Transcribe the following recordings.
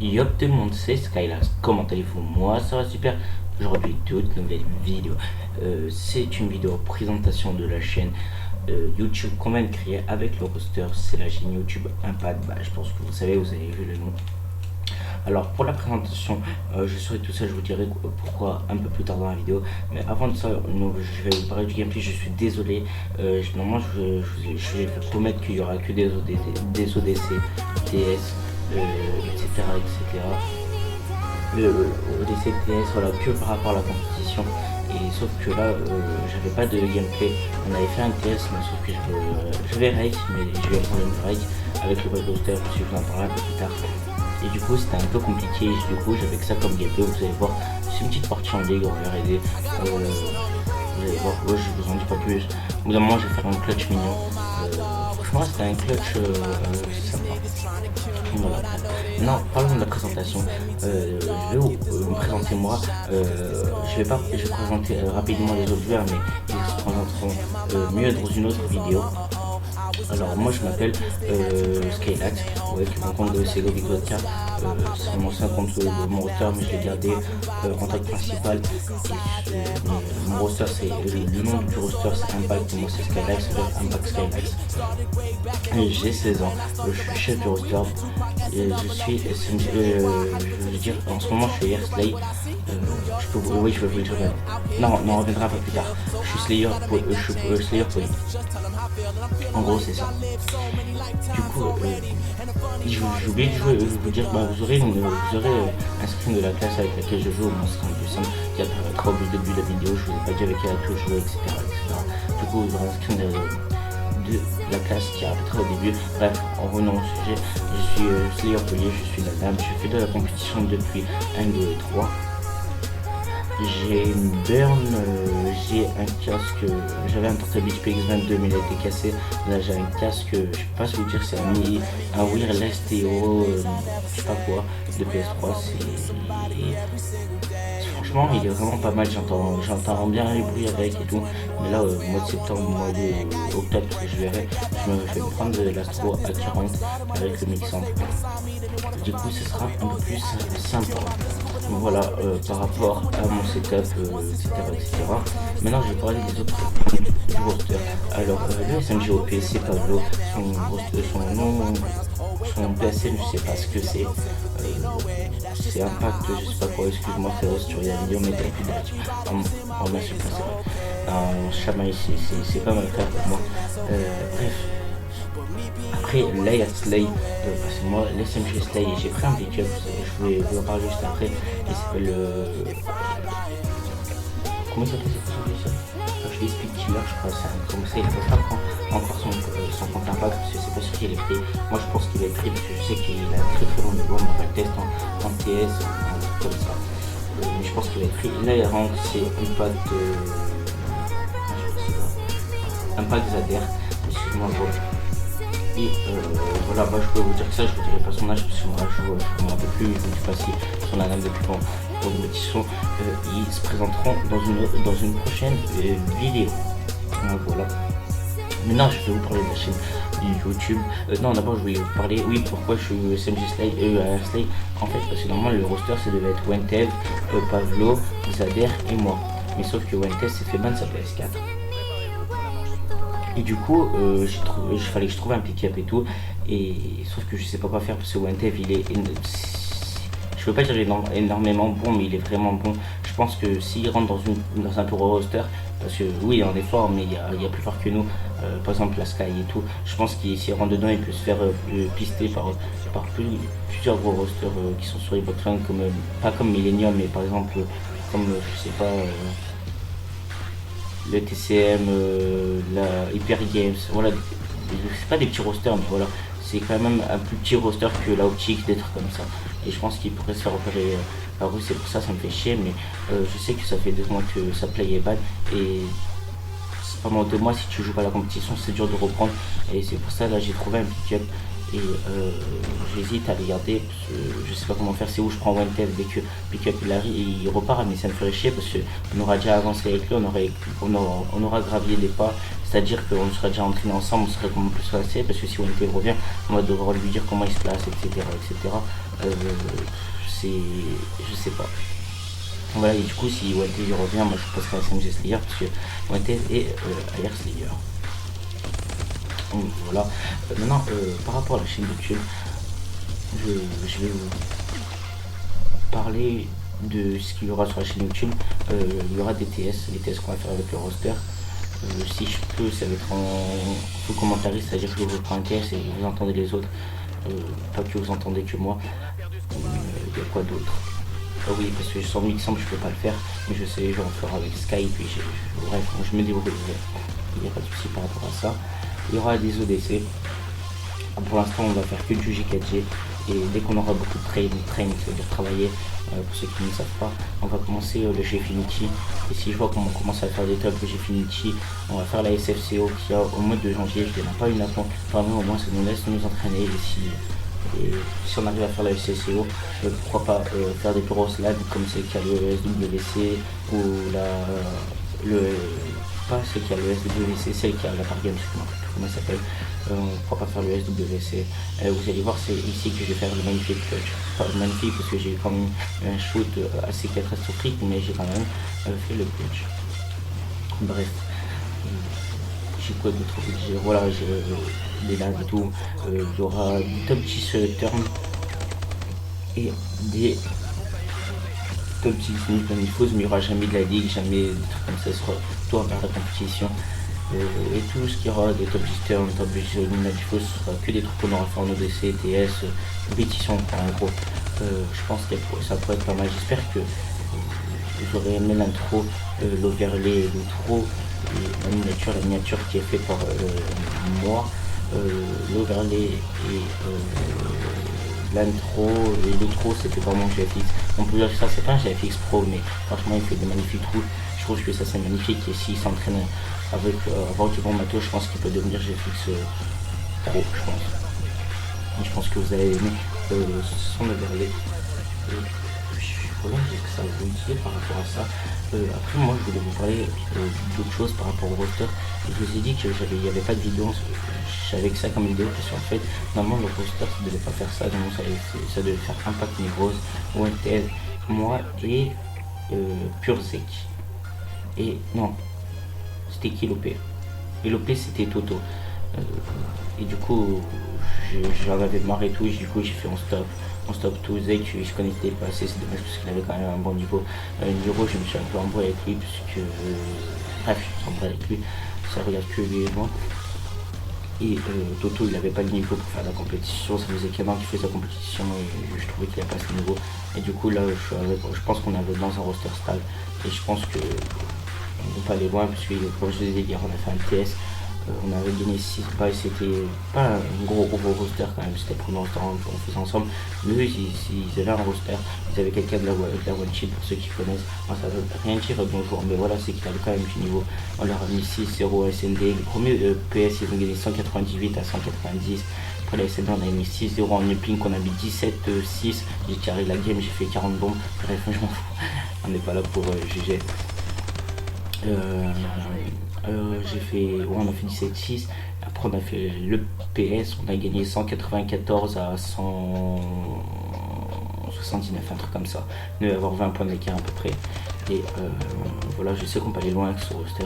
Yop tout le monde, c'est Skylas, comment allez-vous? Moi ça va super. Aujourd'hui toute nouvelle vidéo. C'est une vidéo présentation de la chaîne YouTube qu'on vient de créer avec le roster. C'est la chaîne YouTube Impact. Je pense que vous savez, vous avez vu le nom. Alors pour la présentation, je serai tout ça, je vous dirai pourquoi un peu plus tard dans la vidéo. Mais avant de ça, je vais vous parler du gameplay. Je suis désolé. Normalement, je vais vous promettre qu'il y aura que des ODC, TS, etc. etc. ODC, TS, voilà, que par rapport à la compétition. Et sauf que là, j'avais pas de gameplay. On avait fait un TS, mais sauf que je vais rake, mais je vais prendre une rake avec le roster, je vous en parlerai un peu plus tard. Et du coup c'était un peu compliqué, du coup j'avais que ça comme gameplay, vous allez voir, c'est une petite partie en ligue, on va regarder, vous allez voir, je vous en dis pas plus, au bout d'un moment je vais faire un clutch mignon, franchement c'était un clutch sympa. Voilà. Non, parlons de la présentation, je vais vous me présenter moi, je vais présenter rapidement les autres joueurs, mais ils se présenteront mieux dans une autre vidéo. Alors moi je m'appelle Skylax, ouais, mon compte de Sego Big Vodka, c'est mon ancien compte de mon roster, mais je l'ai gardé en tant que principal. Et, mon roster c'est le nom du roster c'est Impact, moi c'est Skylax, Impact Skylax. Et j'ai 16 ans, je suis chef du roster, et je suis SMG, je veux dire en ce moment je suis Airslay. Oui, je vais vous le dire. Non, on reviendra pas plus tard. Je suis Slayer Poly. En gros, c'est ça. Du coup, j'ai oublié de jouer, vous dire, vous aurez un screen de la classe avec laquelle je joue, au moins ce sera plus simple, qui apparaîtra au début de la vidéo. Je vous ai pas dit avec quelle touche jouer, etc., etc. Du coup, vous aurez un screen de la classe qui apparaîtra au début. Bref, en revenant au sujet, je suis Slayer Poly, je suis la dame, je fais de la compétition depuis 1, 2 et 3. J'ai une burn, j'ai un casque, j'avais un Turtle Beach PX22 mais il a été cassé. Là j'ai un casque, je sais pas si vous dire, c'est un wireless Théo, je sais pas quoi, de PS3. Franchement il est vraiment pas mal, j'entends bien les bruits avec et tout. Mais là mois de septembre, mois d'octobre, je verrai, je me fais prendre de l'Astro A40 avec le mix en. Du coup ce sera un peu plus sympa. Voilà, par rapport à mon setup, etc. Maintenant je vais parler des autres points du roster. Alors le SMGOP c'est Pablo, son PSN je sais pas ce que c'est. C'est Impact, je sais pas quoi, excuse-moi frérot si tu regardes la vidéo, mais t'as plus de on a su pas, c'est vrai. Chamaï c'est pas mal faire pour moi. Bref. Après Layer Slay, parce que moi l'SMG Slay, j'ai pris un pick-up, je vais vous en parler juste après. Il s'appelle comment il s'appelle cette chose? Je dis Speed Killer, je crois, c'est un comme ça, il ne peut pas prendre encore son compte Impact parce que c'est pas sûr qu'il est pris. Moi je pense qu'il va être pris parce que je sais qu'il a un très bon niveau, on va le test en TS, un truc comme ça. Mais je pense qu'il va être pris. Là il rank c'est Impact Zader, excuse-moi voilà. Et voilà, je peux vous dire que ça, je vous dirai pas son âge parce que moi je ne me rappelle plus, je ne sais pas si son âge depuis quand pour une compétition, ils se présenteront dans une prochaine vidéo. Voilà. Maintenant je vais vous parler de la chaîne YouTube. Non d'abord je vais vous parler, oui pourquoi je suis SMG Slay, Slay. En fait parce que normalement le roster ça devait être Wentev, Pavlo, Zader et moi. Mais sauf que Wentev s'est fait ban sa PS4. Et du coup, il fallait que je trouve un pick-up et tout. Et sauf que je sais pas quoi faire parce que Wentev je peux pas dire énormément bon, mais il est vraiment bon. Je pense que s'il rentre dans un pro roster, parce que oui, on est fort, mais il y a plus fort que nous. Par exemple, la Sky et tout. Je pense qu'il s'il rentre dedans, il peut se faire pister par plusieurs gros rosters qui sont sur Xbox One, pas comme Millennium, mais par exemple, comme je sais pas. Le TCM, la Hyper Games, voilà, c'est pas des petits rosters, mais voilà, c'est quand même un plus petit roster que la Optique, des trucs comme ça. Et je pense qu'il pourrait se faire opérer par eux, c'est pour ça, ça me fait chier, mais je sais que ça fait 2 mois que sa play est bad, et pendant 2 mois, si tu joues pas la compétition, c'est dur de reprendre, et c'est pour ça, là, j'ai trouvé un pick-up, et j'hésite à les garder parce que je sais pas comment faire. C'est où je prends Wanted dès que Pickup il repart, mais ça me ferait chier parce qu'on aura déjà avancé avec lui, on aura gravi les pas, c'est-à-dire qu'on sera déjà entraîné ensemble, on serait vraiment plus facile parce que si Wanted revient, on va devoir lui dire comment il se place, etc. etc. Je sais pas. Voilà, et du coup, si Wanted revient, moi je passerai à SMG Slayer parce que Wanted est AR Slayer. Donc voilà. Maintenant, par rapport à la chaîne YouTube, je vais vous parler de ce qu'il y aura sur la chaîne YouTube. Il y aura des TS, les TS qu'on va faire avec le roster. Si je peux, ça va être en full commentariste, c'est-à-dire que je prends un TS et vous entendez les autres, pas que vous entendez que moi. Il y a quoi d'autre? Oui, parce que sans mixant je peux pas le faire, mais je sais, je vais en faire avec Skype, puis bref, je me débrouille, il n'y a pas de souci par rapport à ça. Il y aura des ODC. Pour l'instant, on va faire que du G4G, et dès qu'on aura beaucoup de training, c'est-à-dire travailler, pour ceux qui ne savent pas, on va commencer le Gfinity, et si je vois qu'on commence à faire des tops de Gfinity, on va faire la SFCO qui a au mois de janvier, je n'ai pas une attente, vraiment au moins ça nous laisse nous entraîner, et si on arrive à faire la SCCO, pourquoi pas faire des grosses LAN comme celle qui a le SWC ou pas celle qui a le SWC, celle qui a la Pargame, je sais pas comment elle s'appelle. Pourquoi pas faire le SWC. Vous allez voir, c'est ici que je vais faire le magnifique clutch. Pas magnifique parce que j'ai quand même un shoot assez catastrophique, mais j'ai quand même fait le clutch. Bref. J'ai quoi d'autre? Voilà, des lags et tout. Il y aura des top 10 turns et des top 10 Nifos, mais il n'y aura jamais de la ligue, jamais des trucs comme ça, sera tout à part la compétition. Et tout ce qui aura des top 10 turns, top 10 Nifos, ce sera que des trucs qu'on aura fait en ODC, TS, compétition en gros. Je pense que ça pourrait être pas mal. J'espère que vous aurez aimé l'intro, l'overlay, l'outro, la miniature qui est faite par moi, l'overlay et l'intro et l'outro c'était pas mon GFX. On peut dire que ça c'est pas un GFX Pro, mais franchement il fait des magnifiques trous. Je trouve que ça c'est magnifique, et s'il s'entraîne avec avoir du bon matos, je pense qu'il peut devenir GFX Pro, je pense. Et je pense que vous allez aimer son overlay. Voilà, j'ai que ça à vous dire par rapport à ça. Après moi je voulais vous parler d'autres choses par rapport au roster. Je vous ai dit qu'il n'y avait pas de vidéo, j'avais que ça comme vidéo, parce qu'en fait normalement le roster ça devait pas faire ça, donc ça devait faire Impact Negros, Wanted, moi et Purzek. Et non, c'était qui l'OP? Et l'OP c'était Toto. Et du coup j'en avais marre et tout, et du coup j'ai fait on stop tout. Zek je connaissais pas assez, c'est dommage parce qu'il avait quand même un bon niveau. Niro je me suis un peu embrouillé avec lui puisque bref je me suis embrouillé avec lui, ça regarde que lui et moi. Et Toto il avait pas le niveau pour faire la compétition, ça faisait qu'un an qu'il faisait la compétition et je trouvais qu'il avait pas ce niveau. Et du coup là je pense qu'on avait dans un roster stable, et je pense que on ne peut pas aller loin puisque comme je vous ai dit hier on a fait un TS. On avait gagné 6 balles, c'était pas un gros roster quand même, c'était pour longtemps qu'on faisait ensemble. Mais eux ils avaient un roster, ils avaient quelqu'un de la one shit pour ceux qui connaissent. Moi ça veut rien dire bonjour, mais voilà, c'est qu'il avait quand même du niveau. On leur a mis 6-0 SND, le premier PS ils ont gagné 198 à 190. Après la SND on a mis 6-0 en uplink, on a mis 17-6, j'ai carré la game, j'ai fait 40 bombes, bref je m'en fous, on n'est pas là pour juger. On a fait 17-6, après on a fait le PS, on a gagné 194 à 179, un truc comme ça, on devait avoir 20 points d'écart à peu près, et voilà, je sais qu'on peut aller loin avec ce roster,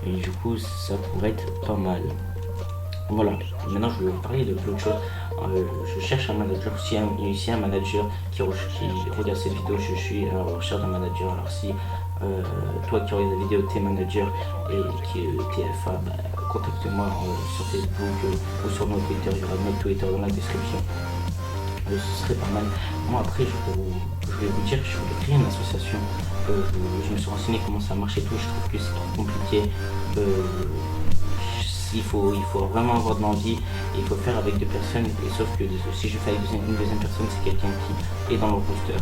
et du coup ça pourrait être pas mal. Voilà, maintenant je vais vous parler de l'autre chose. Je cherche un manager, s'il y a un manager qui regarde cette vidéo, je suis à la recherche d'un manager. Alors si toi qui regardes la vidéo t'es manager et qui est TFA, contacte-moi sur Facebook ou sur notre Twitter, il y aura notre Twitter dans la description. Ce serait pas mal. Moi après je vais vous dire que je voulais créer une association. Je me suis renseigné comment ça marche et tout, je trouve que c'est trop compliqué. Il faut vraiment avoir de l'envie, et il faut faire avec deux personnes, et sauf que si je fais avec une deuxième personne, c'est quelqu'un qui est dans le roster,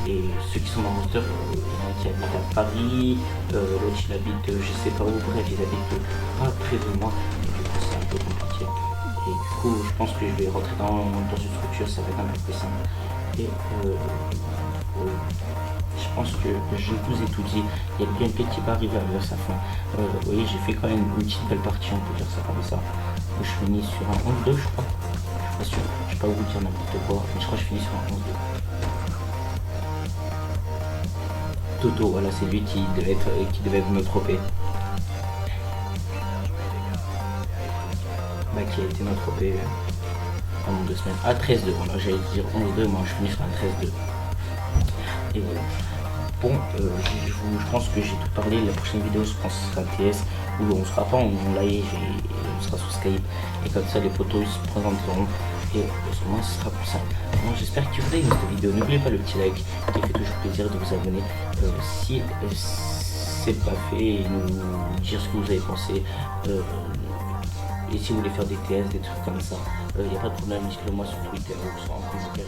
et ceux qui sont dans le roster, il y en a qui habitent à Paris, l'autre il habite je sais pas où, bref ils habitent pas près de moi, et du coup c'est un peu compliqué. Et du coup, je pense que je vais rentrer dans une structure, ça va être un peu plus simple. Et je pense que je vous ai tout dit. Il y a le gameplay qui va arriver vers sa fin. Vous voyez, j'ai fait quand même une petite belle partie, on peut dire ça comme ça. Je finis sur un 11-2, je crois. Je suis pas sûr, je vais pas vous dire n'importe quoi, mais je crois que je finis sur un 11-2. Toto, voilà, c'est lui qui devait me tropper. Bah, qui a été notre OP pendant 2 semaines. À 13-2, voilà, j'allais dire 11-2, moi je finis sur un 13-2. Et voilà. Bon, je pense que j'ai tout parlé. La prochaine vidéo, je pense que ce sera TS, où on sera pas en live et on sera sur Skype. Et comme ça, les photos se présenteront. Et au moins, ce sera pour ça. Bon, j'espère que vous avez aimé cette vidéo. N'oubliez pas le petit like qui fait toujours plaisir de vous abonner. Si c'est pas fait, et nous dire ce que vous avez pensé. Et si vous voulez faire des TS, des trucs comme ça, il n'y a pas de problème, dites-le moi sur Twitter ou sur un commentaire.